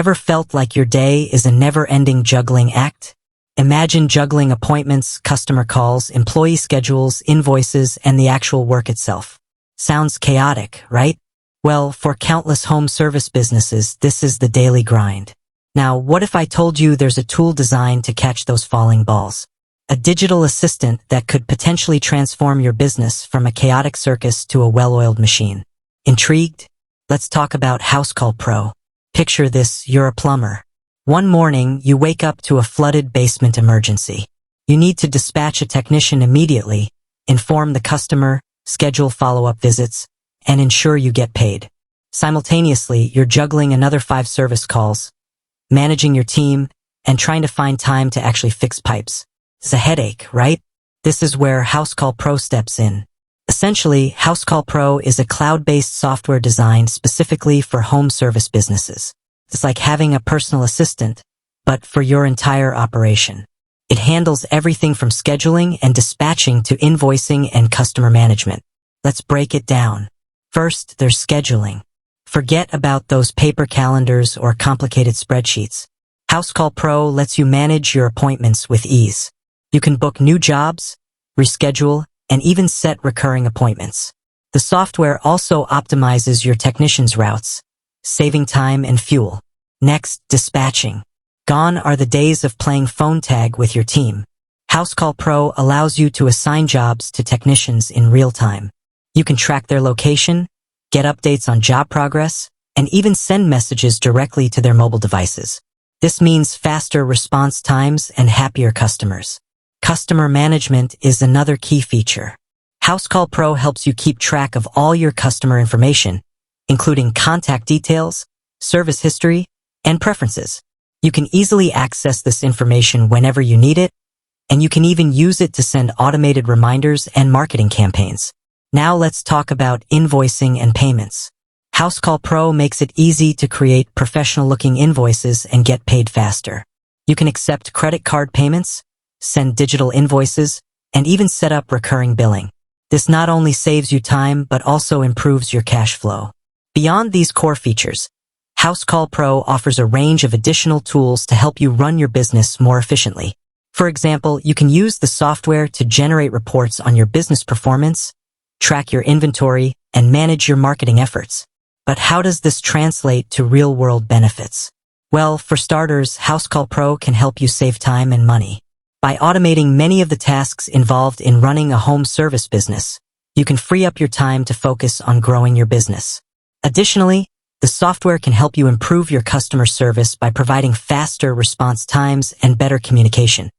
Ever felt like your day is a never-ending juggling act? Imagine juggling appointments, customer calls, employee schedules, invoices, and the actual work itself. Sounds chaotic, right? Well, for countless home service businesses, this is the daily grind. Now, what if I told you there's a tool designed to catch those falling balls? A digital assistant that could potentially transform your business from a chaotic circus to a well-oiled machine. Intrigued? Let's talk about Housecall Pro. Picture this, you're a plumber. One morning, you wake up to a flooded basement emergency. You need to dispatch a technician immediately, inform the customer, schedule follow-up visits, and ensure you get paid. Simultaneously, you're juggling another 5 service calls, managing your team, and trying to find time to actually fix pipes. It's a headache, right? This is where Housecall Pro steps in. Essentially, Housecall Pro is a cloud-based software designed specifically for home service businesses. It's like having a personal assistant, but for your entire operation. It handles everything from scheduling and dispatching to invoicing and customer management. Let's break it down. First, there's scheduling. Forget about those paper calendars or complicated spreadsheets. Housecall Pro lets you manage your appointments with ease. You can book new jobs, reschedule, and even set recurring appointments. The software also optimizes your technicians' routes, saving time and fuel. Next, dispatching. Gone are the days of playing phone tag with your team. Housecall Pro allows you to assign jobs to technicians in real time. You can track their location, get updates on job progress, and even send messages directly to their mobile devices. This means faster response times and happier customers. Customer management is another key feature. Housecall Pro helps you keep track of all your customer information, including contact details, service history, and preferences. You can easily access this information whenever you need it, and you can even use it to send automated reminders and marketing campaigns. Now let's talk about invoicing and payments. Housecall Pro makes it easy to create professional-looking invoices and get paid faster. You can accept credit card payments, send digital invoices, and even set up recurring billing. This not only saves you time, but also improves your cash flow. Beyond these core features, Housecall Pro offers a range of additional tools to help you run your business more efficiently. For example, you can use the software to generate reports on your business performance, track your inventory, and manage your marketing efforts. But how does this translate to real-world benefits? Well, for starters, Housecall Pro can help you save time and money. By automating many of the tasks involved in running a home service business, you can free up your time to focus on growing your business. Additionally, the software can help you improve your customer service by providing faster response times and better communication.